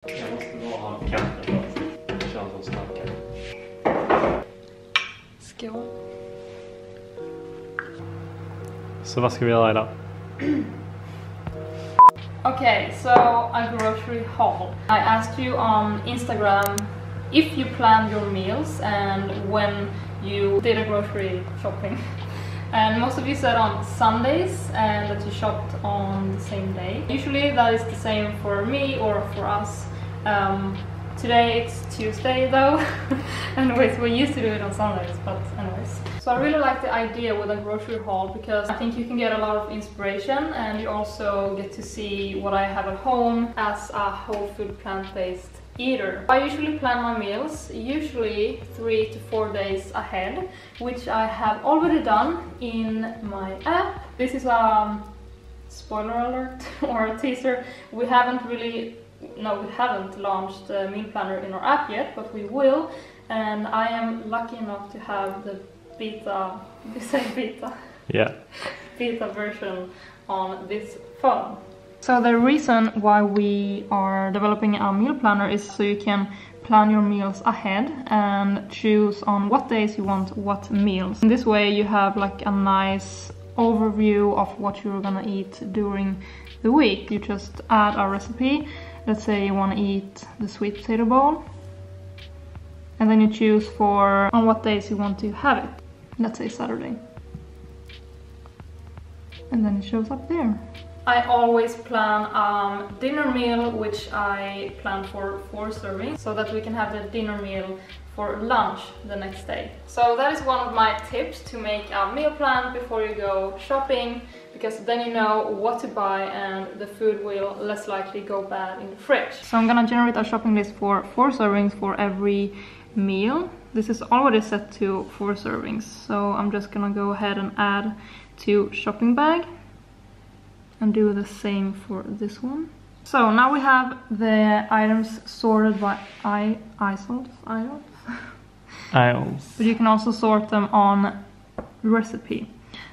Jag måste bara ha kaffe då. Det känns som starkare. Skål. Så vad ska vi göra idag? Okay, so a grocery haul. I asked you on Instagram if you planned your meals and when you did a grocery shopping. And most of you said on Sundays and that you shopped on the same day. Usually that is the same for me or for us. Today it's Tuesday though. Anyways, we used to do it on Sundays, but anyways. So I really like the idea with a grocery haul because I think you can get a lot of inspiration and you also get to see what I have at home as a whole food plant-based eater. I usually plan my meals usually 3 to 4 days ahead, which I have already done in my app. This is a spoiler alert or a teaser. We haven't launched the meal planner in our app yet, but we will, and I am lucky enough to have the beta version on this phone. So the reason why we are developing a meal planner is so you can plan your meals ahead and choose on what days you want what meals. In this way you have like a nice overview of what you're gonna eat during the week. You just add a recipe. Let's say you want to eat the sweet potato bowl, and then you choose for on what days you want to have it. Let's say Saturday, and then it shows up there. I always plan dinner meal, which I plan for 4 servings, so that we can have the dinner meal for lunch the next day. So that is one of my tips to make a meal plan before you go shopping, because then you know what to buy and the food will less likely go bad in the fridge. So I'm gonna generate a shopping list for 4 servings for every meal. This is already set to 4 servings, so I'm just gonna go ahead and add to shopping bag and do the same for this one. So now we have the items sorted by aisles. But you can also sort them on recipe.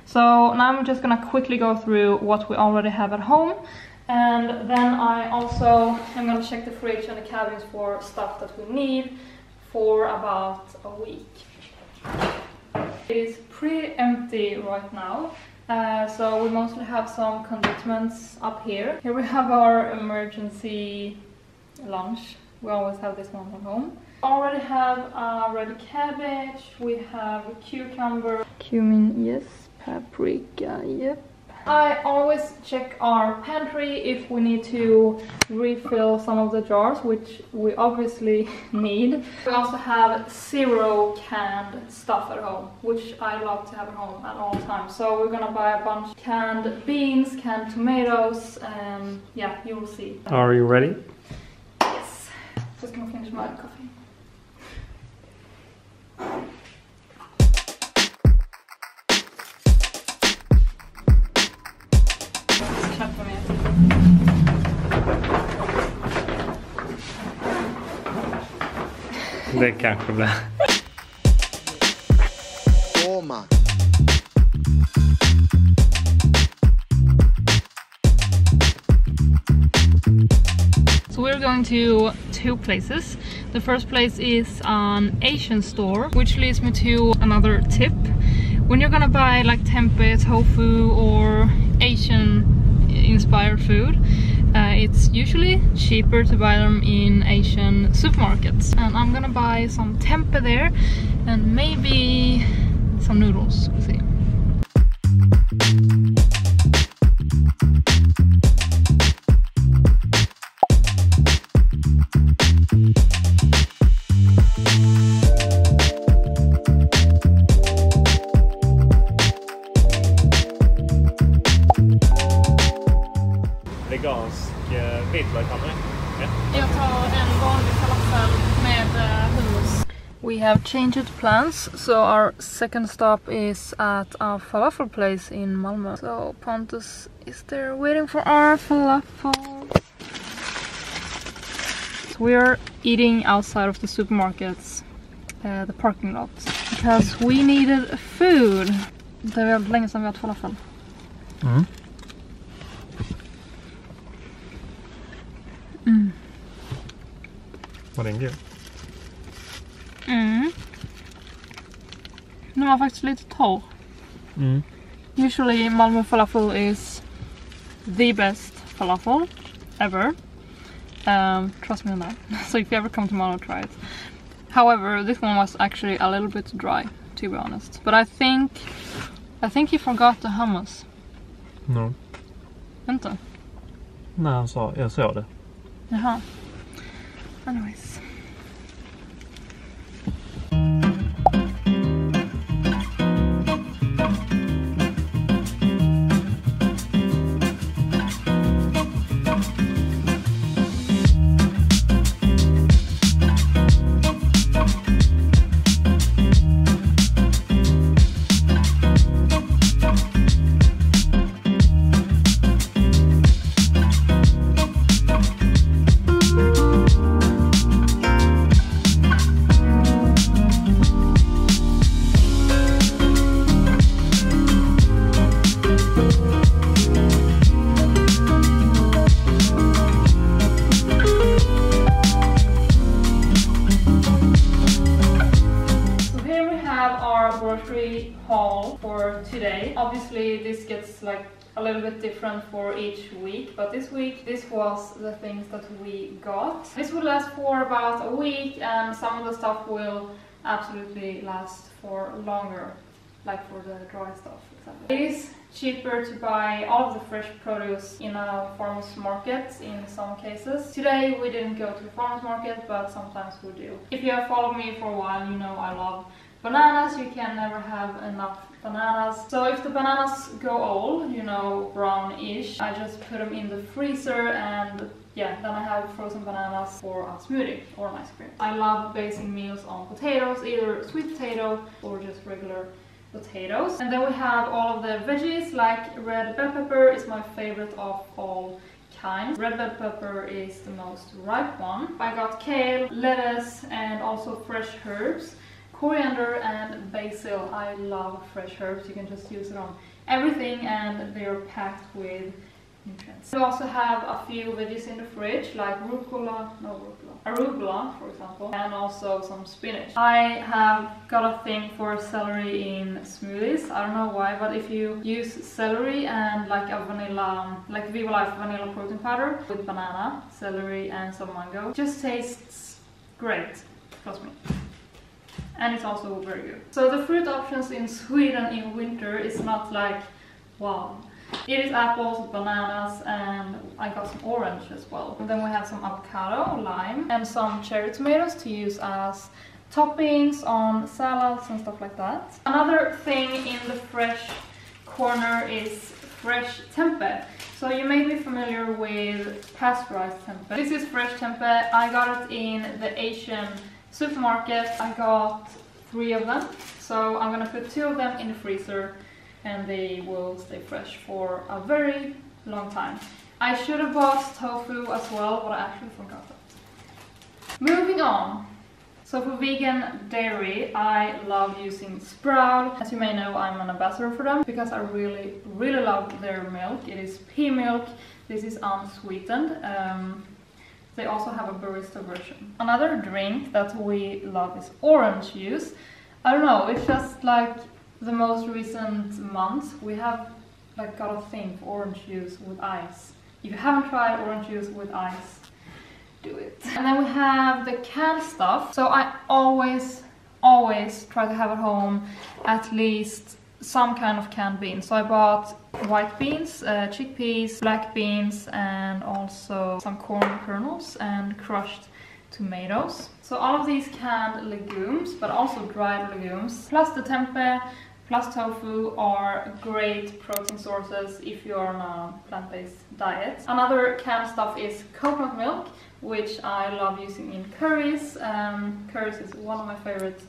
So now I'm just gonna quickly go through what we already have at home, and then I'm gonna check the fridge and the cabins for stuff that we need for about a week. It is pretty empty right now. So we mostly have some condiments up here. Here we have our emergency lunch. We always have this one at home. Already have red cabbage, we have cucumber, cumin, yes, paprika, yep. I always check our pantry if we need to refill some of the jars, which we obviously need. We also have 0 canned stuff at home, which I love to have at home at all times. So we're gonna buy a bunch of canned beans, canned tomatoes, and yeah, you will see. Are you ready? Yes. Just gonna finish my coffee. Det kanske blir. So we're going to 2 places. The first place is an Asian store, which leads me to another tip. When you're gonna buy like tempeh, tofu or Asian inspired food, it's usually cheaper to buy them in Asian supermarkets. And I'm gonna buy some tempeh there and maybe some noodles, we'll see. Vegansk vitlök har du? Ja. Jag tar en vanlig falafel med hummus. We have changed plans, so our second stop is at a falafel place in Malmö. So Pontus is there waiting for our falafel. So we are eating outside of the supermarkets, the parking lot, because we needed food. Det var väldigt länge sedan vi åt falafel. Var den god? Den var faktiskt lite torr. Usually Malmö falafel is the best falafel ever. Trust me on that. So if you ever come to Malmö, try it. However, this one was actually a little bit dry, to be honest. But I think he forgot the hummus. No. Inte? Nej, jag såg det. Jaha. Anyways. Grocery haul for today. Obviously this gets like a little bit different for each week, but this week this was the things that we got. This will last for about a week, and some of the stuff will absolutely last for longer, like for the dry stuff. It is cheaper to buy all of the fresh produce in a farmer's market in some cases. Today we didn't go to the farmer's market, but sometimes we do. If you have followed me for a while, you know I love bananas. You can never have enough bananas. So if the bananas go old, you know, brownish, I just put them in the freezer, and yeah, then I have frozen bananas for a smoothie or an ice cream. I love basing meals on potatoes, either sweet potato or just regular potatoes. And then we have all of the veggies, like red bell pepper is my favorite of all kinds. Red bell pepper is the most ripe one. I got kale, lettuce, and also fresh herbs. Coriander and basil. I love fresh herbs. You can just use it on everything, and they're packed with nutrients. We also have a few veggies in the fridge, like arugula, for example, and also some spinach. I have got a thing for celery in smoothies. I don't know why, but if you use celery and like a vanilla, like Viva Life vanilla protein powder with banana, celery, and some mango, it just tastes great. Trust me. And it's also very good. So the fruit options in Sweden in winter is not like wow. It is apples, bananas, and I got some orange as well. And then we have some avocado, lime, and some cherry tomatoes to use as toppings on salads and stuff like that. Another thing in the fresh corner is fresh tempeh. So you may be familiar with pasteurized tempeh. This is fresh tempeh. I got it in the Asian supermarket. I got 3 of them, so I'm gonna put 2 of them in the freezer, and they will stay fresh for a very long time. I should have bought tofu as well, but I actually forgot that. Moving on. So for vegan dairy, I love using Sprout. As you may know, I'm an ambassador for them because I really love their milk. It is pea milk. This is unsweetened. They also have a barista version. Another drink that we love is orange juice. I don't know, it's just like the most recent months we have like got a thing for orange juice with ice. If you haven't tried orange juice with ice, do it. And then we have the canned stuff. So I always try to have at home at least some kind of canned beans. So I bought white beans, chickpeas, black beans, and also some corn kernels and crushed tomatoes. So all of these canned legumes, but also dried legumes, plus the tempeh, plus tofu are great protein sources if you're on a plant-based diet. Another canned stuff is coconut milk, which I love using in curries. Curries is one of my favorite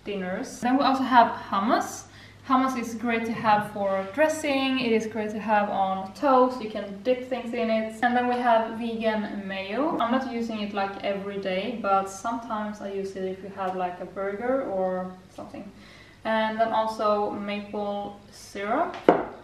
dinners. Then we also have hummus. Hummus is great to have for dressing, it is great to have on toast, you can dip things in it. And then we have vegan mayo. I'm not using it like every day, but sometimes I use it if you have like a burger or something. And then also maple syrup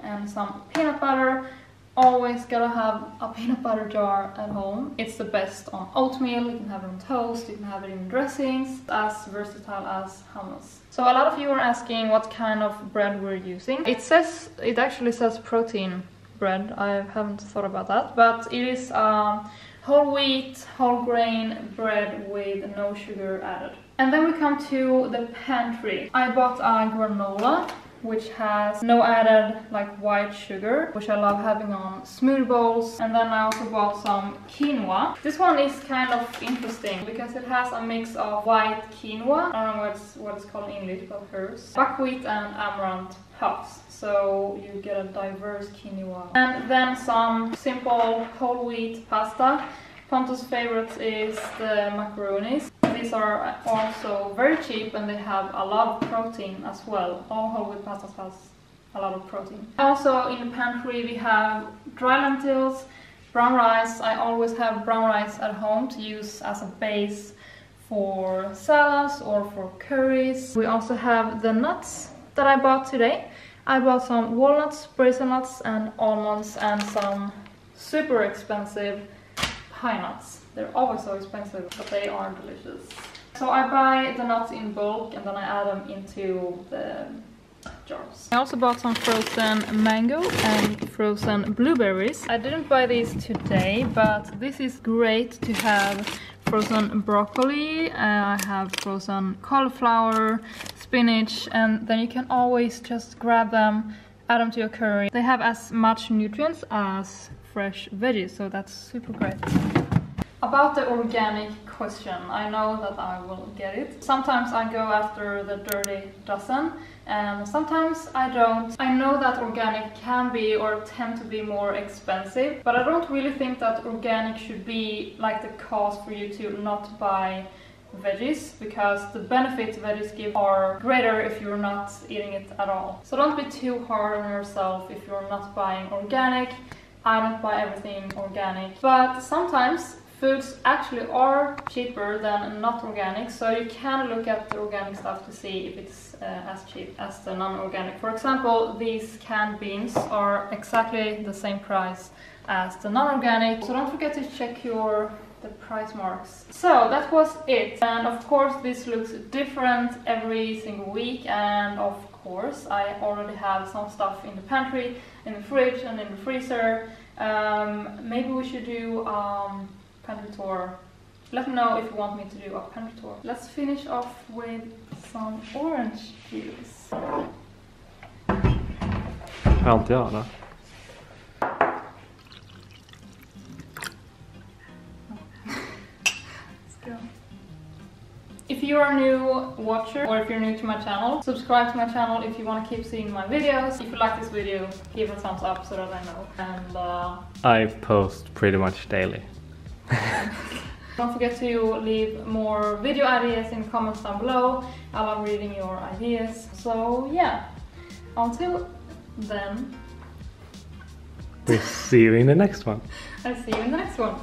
and some peanut butter, always gotta have a peanut butter jar at home. It's the best on oatmeal, you can have it on toast, you can have it in dressings, as versatile as hummus. So a lot of you are asking what kind of bread we're using. It actually says protein bread. I haven't thought about that, but it is whole wheat, whole grain bread with no sugar added. And then we come to the pantry. I bought a granola, which has no added like white sugar, which I love having on smoothie bowls. And then I also bought some quinoa. This one is kind of interesting because it has a mix of white quinoa, I don't know what it's called in English, but hers, buckwheat and amaranth puffs. So you get a diverse quinoa. And then some simple whole wheat pasta. Ponto's favorite is the macaronis. These are also very cheap and they have a lot of protein as well. All whole wheat pastas has a lot of protein. Also in the pantry we have dry lentils, brown rice. I always have brown rice at home to use as a base for salads or for curries. We also have the nuts that I bought today. I bought some walnuts, hazelnuts and almonds and some super expensive pine nuts. They're always so expensive, but they are delicious. So I buy the nuts in bulk and then I add them into the jars. I also bought some frozen mango and frozen blueberries. I didn't buy these today, but this is great to have frozen broccoli. I have frozen cauliflower, spinach, and then you can always just grab them, add them to your curry. They have as much nutrients as fresh veggies, so that's super great. About the organic question, I know that I will get it. Sometimes I go after the dirty dozen and sometimes I don't. I know that organic can be or tend to be more expensive, but I don't really think that organic should be like the cause for you to not buy veggies, because the benefits veggies give are greater if you're not eating it at all. So don't be too hard on yourself if you're not buying organic. I don't buy everything organic, but sometimes foods actually are cheaper than not organic, so you can look at the organic stuff to see if it's as cheap as the non-organic. For example, these canned beans are exactly the same price as the non-organic, so don't forget to check the price marks. So that was it, and of course this looks different every single week, and of course I already have some stuff in the pantry, in the fridge and in the freezer. Maybe we should do pantry tour. Let me know if you want me to do a pantry tour. Let's finish off with some orange juice. Kan inte göra det. If you are a new watcher or if you're new to my channel, subscribe to my channel if you want to keep seeing my videos. If you like this video, give it a thumbs up so that I know. And I post pretty much daily. don't forget to leave more video ideas in the comments down below. I love reading your ideas. So yeah, until then, we'll see you in the next one. I'll see you in the next one.